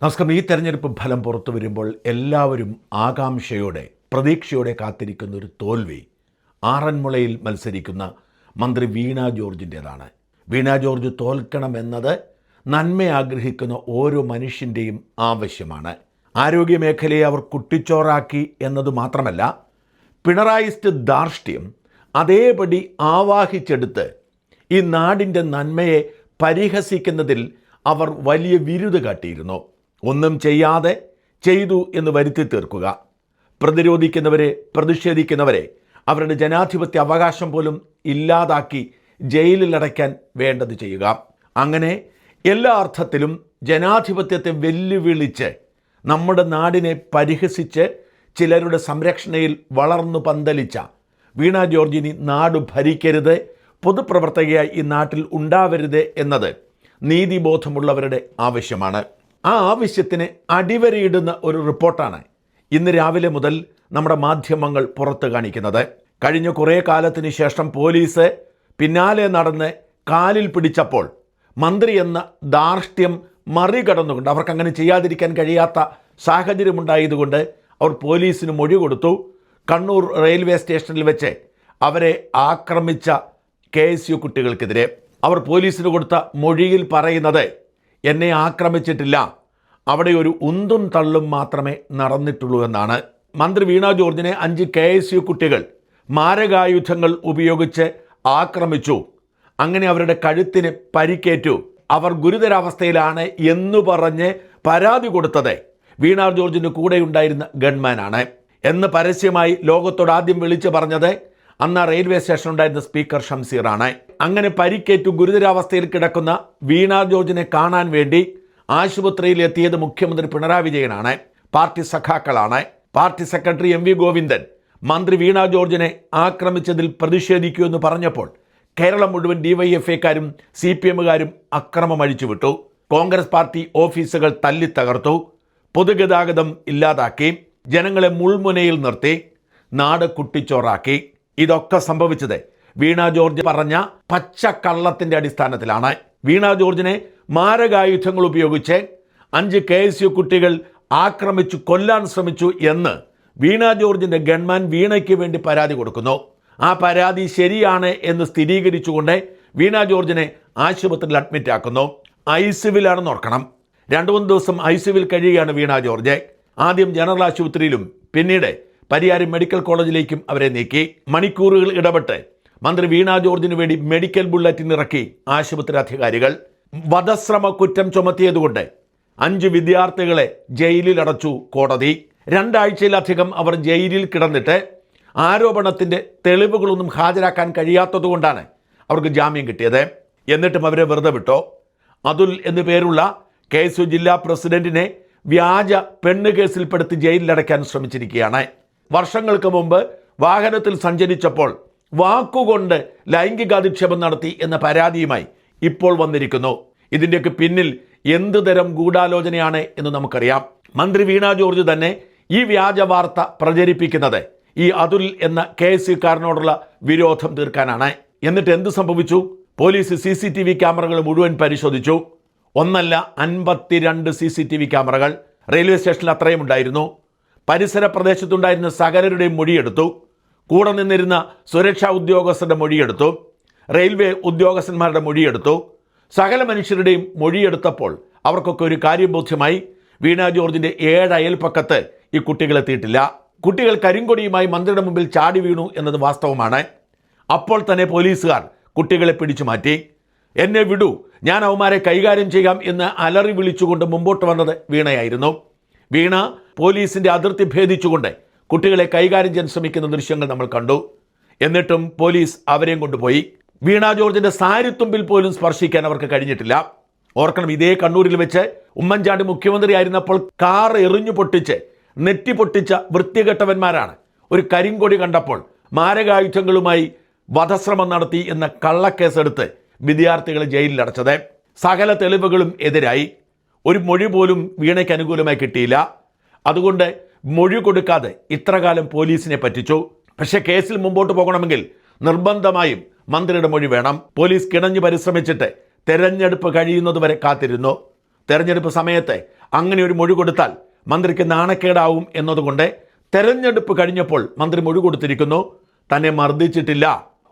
നമസ്കാരം. ഈ തെരഞ്ഞെടുപ്പ് ഫലം പുറത്തു വരുമ്പോൾ എല്ലാവരും ആകാംക്ഷയോടെ പ്രതീക്ഷയോടെ കാത്തിരിക്കുന്ന ഒരു തോൽവി ആറന്മുളയിൽ മത്സരിക്കുന്ന മന്ത്രി വീണ ജോർജിൻ്റേതാണ്. വീണ ജോർജ് തോൽക്കണമെന്നത് നന്മ ആഗ്രഹിക്കുന്ന ഓരോ മനുഷ്യൻ്റെയും ആവശ്യമാണ്. ആരോഗ്യമേഖലയെ അവർ കുട്ടിച്ചോറാക്കി എന്നത് മാത്രമല്ല, പിണറായിസ്റ്റ് ധാർഷ്ട്യം അതേപടി ആവാഹിച്ചെടുത്ത് ഈ നാടിൻ്റെ നന്മയെ പരിഹസിക്കുന്നതിൽ അവർ വലിയ വിരുത് കാട്ടിയിരുന്നു. ഒന്നും ചെയ്യാതെ ചെയ്തു എന്ന് വരുത്തി തീർക്കുക, പ്രതിരോധിക്കുന്നവരെ പ്രതിഷേധിക്കുന്നവരെ അവരുടെ ജനാധിപത്യ അവകാശം പോലും ഇല്ലാതാക്കി ജയിലിലടയ്ക്കാൻ വേണ്ടത് ചെയ്യുക. അങ്ങനെ എല്ലാ അർത്ഥത്തിലും ജനാധിപത്യത്തെ വെല്ലുവിളിച്ച് നമ്മുടെ നാടിനെ പരിഹസിച്ച് ചിലരുടെ സംരക്ഷണയിൽ വളർന്നു പന്തലിച്ച വീണ ജോർജിനി നാട് ഭരിക്കരുത്, പൊതുപ്രവർത്തകയായി ഈ നാട്ടിൽ ഉണ്ടാവരുത് എന്നത് നീതിബോധമുള്ളവരുടെ ആവശ്യമാണ്. ആ ആവശ്യത്തിന് അടിവരയിടുന്ന ഒരു റിപ്പോർട്ടാണ് ഇന്ന് രാവിലെ മുതൽ നമ്മുടെ മാധ്യമങ്ങൾ പുറത്ത് കാണിക്കുന്നത്. കഴിഞ്ഞ കുറേ കാലത്തിന് ശേഷം പോലീസ് പിന്നാലെ നടന്ന് കാലിൽ പിടിച്ചപ്പോൾ മന്ത്രി എന്ന ധാർഷ്ട്യം മറികടന്നുകൊണ്ട്, അവർക്കങ്ങനെ ചെയ്യാതിരിക്കാൻ കഴിയാത്ത സാഹചര്യമുണ്ടായതുകൊണ്ട് അവർ പോലീസിന് മൊഴി കൊടുത്തു. കണ്ണൂർ റെയിൽവേ സ്റ്റേഷനിൽ വെച്ച് അവരെ ആക്രമിച്ച KSU കുട്ടികൾക്കെതിരെ അവർ പോലീസിന് കൊടുത്ത മൊഴിയിൽ പറയുന്നത്, എന്നെ ആക്രമിച്ചിട്ടില്ല, അവിടെ ഒരു ഉന്തും തള്ളും മാത്രമേ നടന്നിട്ടുള്ളൂ എന്നാണ്. മന്ത്രി വീണ ജോർജിനെ 5 KSU കുട്ടികൾ മാരകായുധങ്ങൾ ഉപയോഗിച്ച് ആക്രമിച്ചു, അങ്ങനെ അവരുടെ കഴുത്തിന് പരിക്കേറ്റു, അവർ ഗുരുതരാവസ്ഥയിലാണ് എന്ന് പറഞ്ഞ് പരാതി കൊടുത്തത് വീണ ജോർജിൻ്റെ കൂടെയുണ്ടായിരുന്ന ഗൺമാനാണ് എന്ന് പരസ്യമായി ലോകത്തോട് ആദ്യം വിളിച്ചു പറഞ്ഞത് അന്ന് റെയിൽവേ സ്റ്റേഷൻ ഉണ്ടായിരുന്ന സ്പീക്കർ ഷംസീറാണ്. അങ്ങനെ പരിക്കേറ്റു ഗുരുതരാവസ്ഥയിൽ കിടക്കുന്ന വീണ ജോർജിനെ കാണാൻ വേണ്ടി ആശുപത്രിയിൽ എത്തിയത് മുഖ്യമന്ത്രി പിണറായി വിജയനാണ്. പാർട്ടി സഖാക്കളാണ്. പാർട്ടി സെക്രട്ടറി MV ഗോവിന്ദൻ മന്ത്രി വീണ ജോർജിനെ ആക്രമിച്ചതിൽ പ്രതിഷേധിക്കൂ എന്ന് പറഞ്ഞപ്പോൾ കേരളം മുഴുവൻ DYFIക്കാരും CPMകാരും അക്രമം അഴിച്ചുവിട്ടു. കോൺഗ്രസ് പാർട്ടി ഓഫീസുകൾ തല്ലിത്തകർത്തു, പൊതുഗതാഗതം ഇല്ലാതാക്കി, ജനങ്ങളെ മുൾമുനയിൽ നിർത്തി, നാട് കുട്ടിച്ചോറാക്കി. ഇതൊക്കെ സംഭവിച്ചത് വീണ ജോർജ് പറഞ്ഞ പച്ചക്കള്ളത്തിൻ്റെ അടിസ്ഥാനത്തിലാണ്. വീണ ജോർജിനെ മാരകായുധങ്ങൾ ഉപയോഗിച്ച് 5 KSU കുട്ടികൾ ആക്രമിച്ചു കൊല്ലാൻ ശ്രമിച്ചു എന്ന് വീണ ജോർജിൻ്റെ ഗൺമാൻ വീണയ്ക്ക് വേണ്ടി പരാതി കൊടുക്കുന്നു. ആ പരാതി ശരിയാണ് എന്ന് സ്ഥിരീകരിച്ചുകൊണ്ട് വീണ ജോർജിനെ ആശുപത്രിയിൽ അഡ്മിറ്റ് ആക്കുന്നു. ICUവിലാണെന്ന് ഓർക്കണം. 2-3 ദിവസം ICUവിൽ കഴിയുകയാണ് വീണ ജോർജ്. ആദ്യം ജനറൽ ആശുപത്രിയിലും പിന്നീട് പരിയാരം മെഡിക്കൽ കോളേജിലേക്കും അവരെ നീക്കി. മണിക്കൂറുകൾ ഇടപെട്ട് മന്ത്രി വീണ ജോർജിന് വേണ്ടി മെഡിക്കൽ ബുള്ളറ്റിൻ ഇറക്കി ആശുപത്രി അധികാരികൾ. വധശ്രമ കുറ്റം ചുമത്തിയതുകൊണ്ട് 5 വിദ്യാർത്ഥികളെ ജയിലിൽ അടച്ചു കോടതി. 2 ആഴ്ചയിലധികം അവർ ജയിലിൽ കിടന്നിട്ട് ആരോപണത്തിൻ്റെ തെളിവുകളൊന്നും ഹാജരാക്കാൻ കഴിയാത്തതുകൊണ്ടാണ് അവർക്ക് ജാമ്യം കിട്ടിയത്. എന്നിട്ടും അവരെ വെറുതെ വിട്ടോ. അതുൽ എന്നു പേരുള്ള KSU ജില്ലാ പ്രസിഡന്റിനെ വ്യാജ പെണ്ണ് കേസിൽപ്പെടുത്തി ജയിലിലടയ്ക്കാൻ ശ്രമിച്ചിരിക്കുകയാണ്. വർഷങ്ങൾക്ക് മുമ്പ് വാഹനത്തിൽ സഞ്ചരിച്ചപ്പോൾ വാക്കുകൊണ്ട് ലൈംഗികാധിക്ഷേപം നടത്തി എന്ന പരാതിയുമായി ഇപ്പോൾ വന്നിരിക്കുന്നു. ഇതിൻ്റെയൊക്കെ പിന്നിൽ എന്ത് തരം ഗൂഢാലോചനയാണ് എന്ന് നമുക്കറിയാം. മന്ത്രി വീണ ജോർജ് തന്നെ ഈ വ്യാജ വാർത്ത പ്രചരിപ്പിക്കുന്നത് ഈ അതുൽ എന്ന KSUക്കാരനോടുള്ള വിരോധം തീർക്കാനാണ്. എന്നിട്ട് എന്ത് സംഭവിച്ചു? പോലീസ് CCTV ക്യാമറകൾ മുഴുവൻ പരിശോധിച്ചു. ഒന്നല്ല, 52 CCTV ക്യാമറകൾ റെയിൽവേ സ്റ്റേഷനിൽ അത്രയും ഉണ്ടായിരുന്നു. പരിസര പ്രദേശത്തുണ്ടായിരുന്ന സകലരുടെയും മൊഴിയെടുത്തു. കൂടെ നിന്നിരുന്ന സുരക്ഷാ ഉദ്യോഗസ്ഥരുടെ മൊഴിയെടുത്തു. റെയിൽവേ ഉദ്യോഗസ്ഥന്മാരുടെ മൊഴിയെടുത്തു. സകല മനുഷ്യരുടെയും മൊഴിയെടുത്തപ്പോൾ അവർക്കൊക്കെ ഒരു കാര്യം ബോധ്യമായി, വീണ ജോർജിൻ്റെ 7 അയൽപ്പക്കത്ത് ഈ കുട്ടികളെത്തിയിട്ടില്ല. കുട്ടികൾ കരിങ്കൊടിയുമായി മന്ത്രിയുടെ മുമ്പിൽ ചാടി വീണു എന്നത് വാസ്തവമാണ്. അപ്പോൾ തന്നെ പോലീസുകാർ കുട്ടികളെ പിടിച്ചു മാറ്റി. എന്നെ വിടൂ, ഞാൻ അവന്മാരെ കൈകാര്യം ചെയ്യാം എന്ന് അലറി വിളിച്ചുകൊണ്ട് മുമ്പോട്ട് വന്നത് വീണയായിരുന്നു. വീണ പോലീസിൻ്റെ അതിർത്തി ഭേദിച്ചുകൊണ്ട് കുട്ടികളെ കൈകാര്യം ചെയ്യാൻ ശ്രമിക്കുന്ന ദൃശ്യങ്ങൾ നമ്മൾ കണ്ടു. എന്നിട്ടും പോലീസ് അവരെയും കൊണ്ടുപോയി. വീണ ജോർജിൻ്റെ സാരിത്തുമ്പിൽ പോലും സ്പർശിക്കാൻ അവർക്ക് കഴിഞ്ഞിട്ടില്ല. ഓർക്കണം, ഇതേ കണ്ണൂരിൽ വെച്ച് ഉമ്മൻചാണ്ടി മുഖ്യമന്ത്രി ആയിരുന്നപ്പോൾ കാർ എറിഞ്ഞു പൊട്ടിച്ച് നെറ്റി പൊട്ടിച്ച വൃത്തികെട്ടവന്മാരാണ് ഒരു കരിങ്കൊടി കണ്ടപ്പോൾ മാരകായുധങ്ങളുമായി വധശ്രമം നടത്തി എന്ന കള്ളക്കേസെടുത്ത് വിദ്യാർത്ഥികളെ ജയിലിലടച്ചത്. സകല തെളിവുകളും എതിരായി. ഒരു മൊഴി പോലും വീണയ്ക്ക് അനുകൂലമായി കിട്ടിയില്ല. അതുകൊണ്ട് മൊഴി കൊടുക്കാതെ ഇത്രകാലം പോലീസിനെ പറ്റിച്ചു. പക്ഷേ കേസിൽ മുമ്പോട്ട് പോകണമെങ്കിൽ നിർബന്ധമായും മന്ത്രിയുടെ മൊഴി വേണം. പോലീസ് കിണഞ്ഞു പരിശ്രമിച്ചിട്ട് തെരഞ്ഞെടുപ്പ് കഴിയുന്നതുവരെ കാത്തിരുന്നു. തെരഞ്ഞെടുപ്പ് സമയത്ത് അങ്ങനെ ഒരു മൊഴി കൊടുത്താൽ മന്ത്രിക്ക് നാണക്കേടാവും എന്നതുകൊണ്ട് തെരഞ്ഞെടുപ്പ് കഴിഞ്ഞപ്പോൾ മന്ത്രി മൊഴി കൊടുത്തിരിക്കുന്നു, തന്നെ മർദ്ദിച്ചിട്ടില്ല,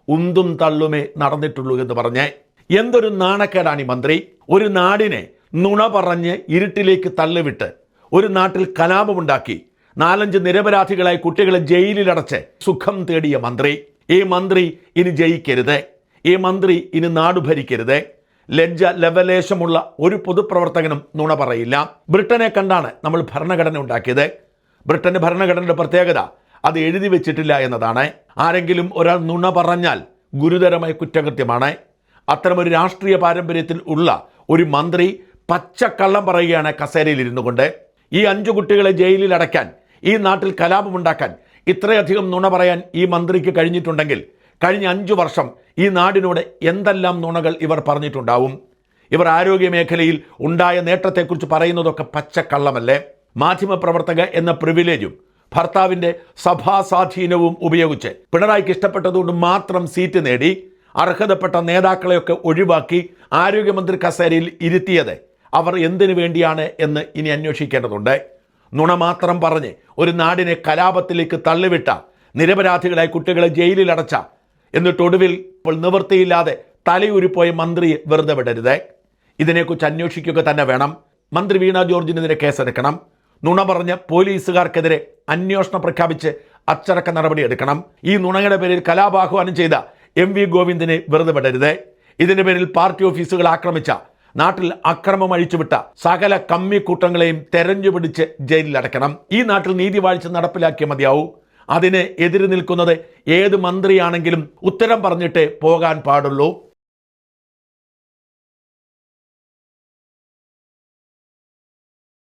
ഉന്തും തള്ളുമേ നടന്നിട്ടുള്ളൂ എന്ന് പറഞ്ഞ്. എന്തൊരു നാണക്കേടാണ് ഈ മന്ത്രി. ഒരു നാടിനെ നുണ പറഞ്ഞ് ഇരുട്ടിലേക്ക് തള്ളിവിട്ട് ഒരു നാട്ടിൽ കലാപമുണ്ടാക്കി 4-5 നിരപരാധികളായി കുട്ടികളെ ജയിലിലടച്ച് സുഖം തേടിയ മന്ത്രി. ഈ മന്ത്രി ഇനി ജയിക്കരുത്, ഈ മന്ത്രി ഇനി നാട് ഭരിക്കരുത്. ലജ്ജ ലവലേശമുള്ള ഒരു പൊതുപ്രവർത്തകനും നുണ പറയില്ല. ബ്രിട്ടനെ കണ്ടാണ് നമ്മൾ ഭരണഘടന ഉണ്ടാക്കിയത്. ബ്രിട്ടന്റെ ഭരണഘടനയുടെ പ്രത്യേകത അത് എഴുതി വെച്ചിട്ടില്ല എന്നതാണ്. ആരെങ്കിലും ഒരാൾ നുണ പറഞ്ഞാൽ ഗുരുതരമായ കുറ്റകൃത്യമാണ്. അത്തരമൊരു രാഷ്ട്രീയ പാരമ്പര്യത്തിൽ ഉള്ള ഒരു മന്ത്രി പച്ചക്കള്ളം പറയുകയാണ് കസേരയിൽ ഇരുന്നു കൊണ്ട്. ഈ 5 കുട്ടികളെ ജയിലിൽ അടയ്ക്കാൻ, ഈ നാട്ടിൽ കലാപമുണ്ടാക്കാൻ, ഇത്രയധികം നുണ പറയാൻ ഈ മന്ത്രിക്ക് കഴിഞ്ഞിട്ടുണ്ടെങ്കിൽ കഴിഞ്ഞ 5 വർഷം ഈ നാടിനോട് എന്തെല്ലാം നുണകൾ ഇവർ പറഞ്ഞിട്ടുണ്ടാവും. ഇവർ ആരോഗ്യ മേഖലയിൽ ഉണ്ടായ നേട്ടത്തെക്കുറിച്ച് പറയുന്നതൊക്കെ പച്ചക്കള്ളമല്ലേ? മാധ്യമപ്രവർത്തക എന്ന പ്രിവിലേജും ഭർത്താവിൻ്റെ സഭാസ്വാധീനവും ഉപയോഗിച്ച് പിണറായിക്ക് ഇഷ്ടപ്പെട്ടതുകൊണ്ട് മാത്രം സീറ്റ് നേടി അർഹതപ്പെട്ട നേതാക്കളെയൊക്കെ ഒഴിവാക്കി ആരോഗ്യമന്ത്രി കസേരയിൽ ഇരുത്തിയത് അവർ എന്തിനു വേണ്ടിയാണ് എന്ന് ഇനി അന്വേഷിക്കേണ്ടതുണ്ട്. നുണ മാത്രം പറഞ്ഞ് ഒരു നാടിനെ കലാപത്തിലേക്ക് തള്ളിവിട്ട, നിരപരാധികളായി കുട്ടികളെ ജയിലിലടച്ച, എന്നിട്ടൊടുവിൽ ഇപ്പോൾ നിവൃത്തിയില്ലാതെ തലയൂരിപ്പോയ മന്ത്രിയെ വെറുതെ വിടരുത്. ഇതിനെക്കുറിച്ച് അന്വേഷിക്കുക തന്നെ വേണം. മന്ത്രി വീണ ജോർജിനെതിരെ കേസെടുക്കണം. നുണ പറഞ്ഞ പോലീസുകാർക്കെതിരെ അന്വേഷണം പ്രഖ്യാപിച്ച് അച്ചടക്ക നടപടി എടുക്കണം. ഈ നുണയുടെ പേരിൽ കലാപാഹ്വാനം ചെയ്ത MV ഗോവിന്ദനെ വെറുതെ വിടരുത്. ഇതിന്റെ പേരിൽ പാർട്ടി ഓഫീസുകൾ ആക്രമിച്ച, നാട്ടിൽ അക്രമം അഴിച്ചുവിട്ട സകല കമ്മിക്കൂട്ടങ്ങളെയും തെരഞ്ഞുപിടിച്ച് ജയിലിലടക്കണം. ഈ നാട്ടിൽ നീതിവാഴ്ച നടപ്പിലാക്കിയ മതിയാവൂ. അതിന് എതിര് നിൽക്കുന്നത് ഏത് മന്ത്രിയാണെങ്കിലും ഉത്തരം പറഞ്ഞിട്ടേ പോകാൻ പാടുള്ളൂ.